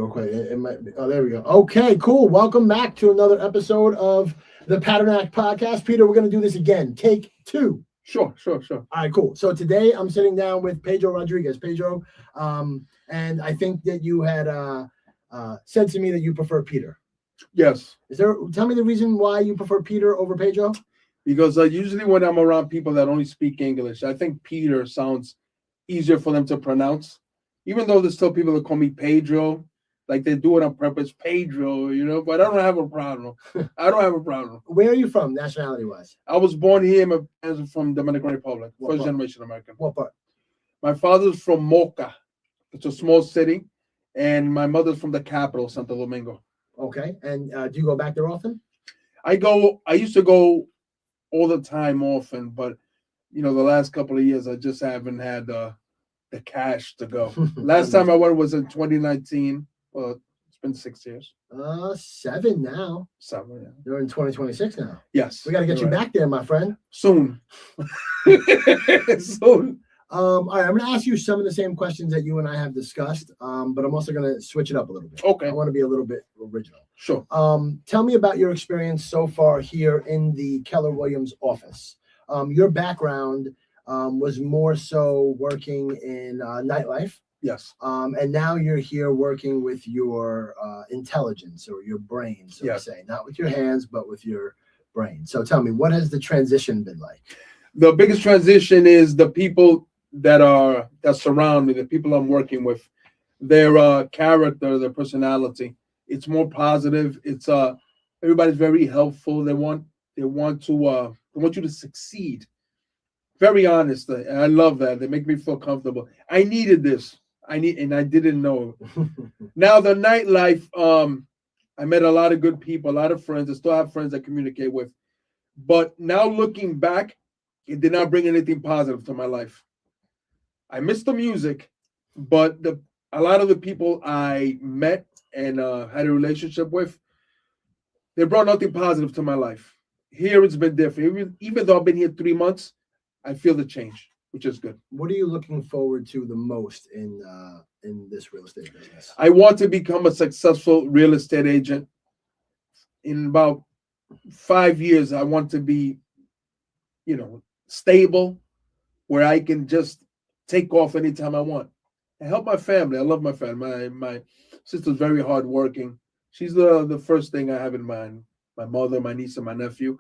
real quick. It might be, oh, there we go. Okay, cool. Welcome back to another episode of the Padernacht Podcast. Peter, we're going to do this again. Take 2. Sure. All right, cool. So today I'm sitting down with Pedro Rodriguez. Pedro, and I think that you had said to me that you prefer Peter. Yes. Tell me the reason why you prefer Peter over Pedro? Because usually when I'm around people that only speak English, I think Peter sounds easier for them to pronounce. Even though there's still people that call me Pedro, like they do it on purpose, Pedro, but I don't have a problem. Where are you from, nationality-wise? I was born here. My parents are from Dominican Republic, What first generation American. What part? My father's from Moca. It's a small city. And my mother's from the capital, Santo Domingo. Okay. And do you go back there often? I used to go all the time often, but, the last couple of years, I just haven't had the cash to go. Last time I went was in 2019. Well, it's been 6 years. 7 now. 7, yeah. You're in 2026 now. Yes. We got to get you back there, my friend. Soon. Soon. All right, I'm going to ask you some of the same questions that you and I have discussed, but I'm also going to switch it up a little bit. Okay. I want to be a little bit original. Sure. Tell me about your experience so far here in the Keller Williams office. Your background was more so working in nightlife. Yes. And now you're here working with your intelligence or your brain, so to say, not with your hands, but with your brain. So tell me, what has the transition been like? The biggest transition is the people that surround me, the people I'm working with, their character, their personality. It's more positive. It's everybody's very helpful. They want you to succeed. Very honest. I love that. They make me feel comfortable. I needed this. And I didn't know. Now the nightlife, I met a lot of good people, a lot of friends. I still have friends I communicate with. But now looking back, it did not bring anything positive to my life. I miss the music, but a lot of the people I met and had a relationship with, they brought nothing positive to my life. Here it's been different. Even though I've been here 3 months, I feel the change, which is good. What are you looking forward to the most in this real estate business? I want to become a successful real estate agent. In about 5 years, I want to be, stable, where I can just take off anytime I want. And help my family. I love my family. My sister's very hardworking. She's the first thing I have in mind. My mother, my niece, and my nephew.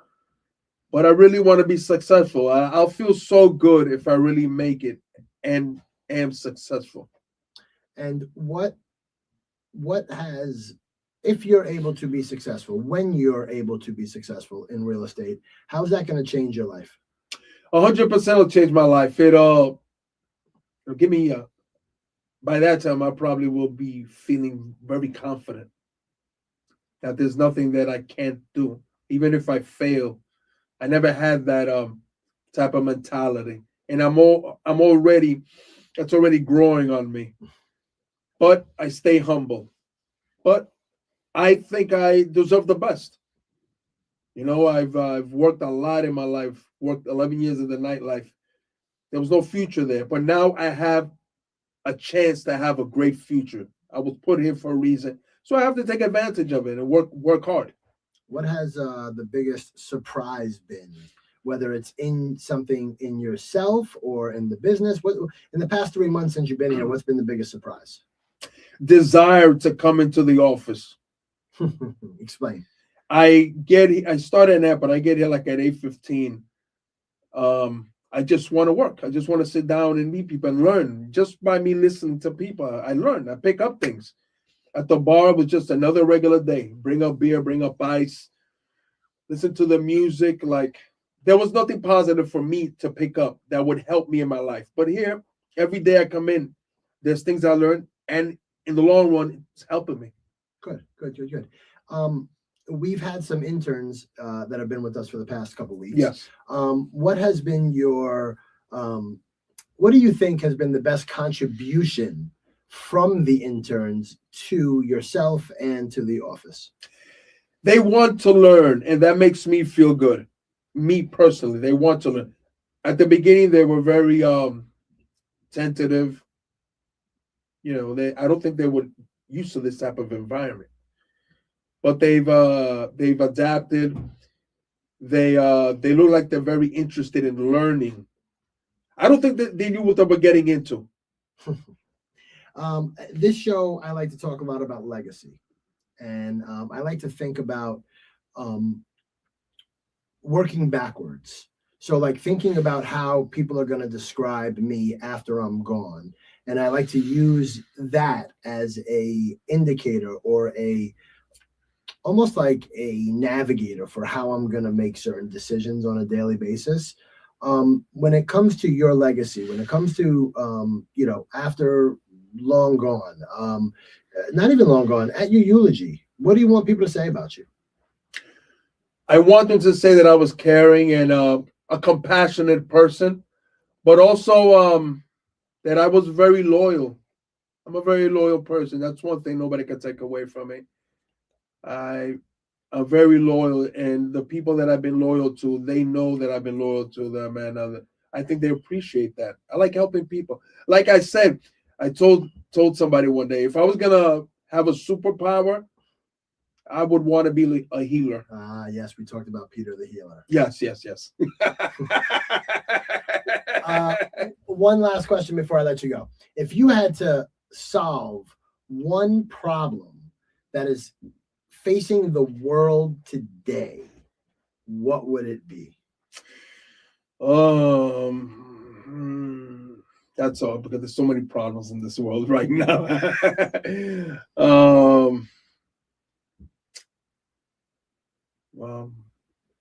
But I really want to be successful. I'll feel so good if I really make it and am successful. And if you're able to be successful, when you're able to be successful in real estate, how's that going to change your life? 100% will change my life. It'll give me by that time, I probably will be feeling very confident that there's nothing that I can't do. Even if I fail, I never had that type of mentality. And that's already growing on me. But I stay humble. But I think I deserve the best. I've worked a lot in my life, worked 11 years in the nightlife. There was no future there. But now I have a chance to have a great future. I was put here for a reason. So I have to take advantage of it and work hard. What has the biggest surprise been? Whether it's in something in yourself or in the business? What in the past 3 months since you've been here, what's been the biggest surprise? Desire to come into the office. Explain. I started at, but I get here like at 8:15. I just want to work. I just want to sit down and meet people and learn. Just by me listening to people, I learn. I pick up things. At the bar was just another regular day. Bring up beer, bring up ice, listen to the music. Like there was nothing positive for me to pick up that would help me in my life. But here, every day I come in, there's things I learn, and in the long run, it's helping me. Good. We've had some interns that have been with us for the past couple of weeks. Yes. What has been what do you think has been the best contribution from the interns to yourself and to the office? They want to learn, and that makes me feel good. Me personally, they want to learn. At the beginning, they were very tentative. I don't think they would used to this type of environment. But they've adapted. They look like they're very interested in learning. I don't think that they knew what they were getting into. This show, I like to talk a lot about legacy, and I like to think about working backwards. So, like thinking about how people are going to describe me after I'm gone, and I like to use that as a indicator or almost like a navigator for how I'm going to make certain decisions on a daily basis. When it comes to your legacy, when it comes to after long gone, not even long gone, at your eulogy, what do you want people to say about you? I want them to say that I was caring and a compassionate person, but also that I was very loyal. I'm a very loyal person. That's one thing nobody can take away from me. I'm very loyal, and the people that I've been loyal to, they know that I've been loyal to them, and I think they appreciate that. I like helping people. Like I said, I told somebody one day, if I was gonna have a superpower, I would want to be a healer. Yes, we talked about Peter the Healer. Yes. One last question before I let you go. If you had to solve one problem that is facing the world today, what would it be? That's all, because there's so many problems in this world right now.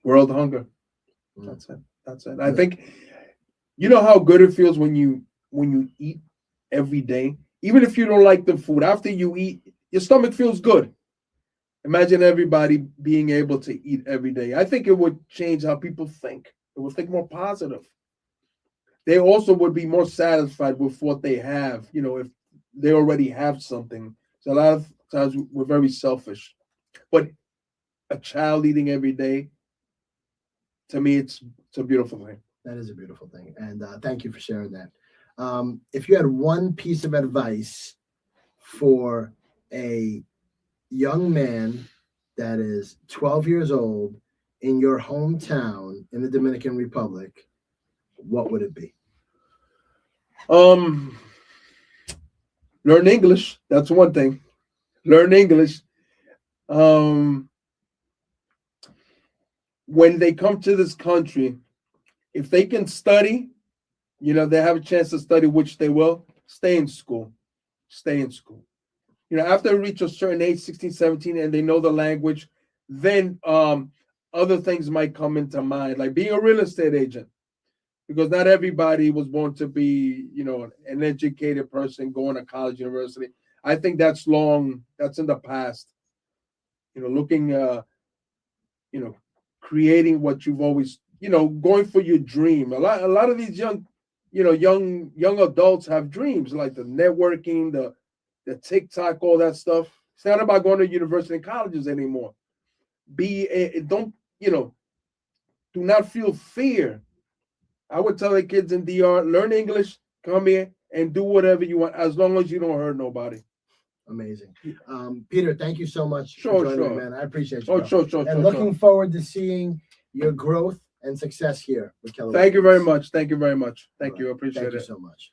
World hunger. That's it. I think, you know how good it feels when you eat every day, even if you don't like the food. After you eat, your stomach feels good. Imagine everybody being able to eat every day. I think it would change how people think. It would think more positive. They also would be more satisfied with what they have, if they already have something. So a lot of times we're very selfish. But a child eating every day, to me, it's a beautiful thing. That is a beautiful thing. And thank you for sharing that. If you had one piece of advice for a young man that is 12 years old in your hometown in the Dominican Republic, what would it be? Learn English. That's one thing. Learn English. When they come to this country, if they can study, they have a chance to study, which they will, stay in school. After they reach a certain age, 16, 17, and they know the language, then other things might come into mind, like being a real estate agent. Because not everybody was born to be, an educated person going to college, university. I think that's in the past. Looking, creating what you've always, going for your dream. A lot of these young adults have dreams, like the networking, the TikTok, all that stuff. It's not about going to university and colleges anymore. Do not feel fear. I would tell the kids in DR, learn English, come here and do whatever you want, as long as you don't hurt nobody. Amazing. Peter, thank you so much for joining me, man. I appreciate you. Sure. And looking forward to seeing your growth and success here with Keller. Thank you very much. Thank you. I appreciate it. Thank you so much.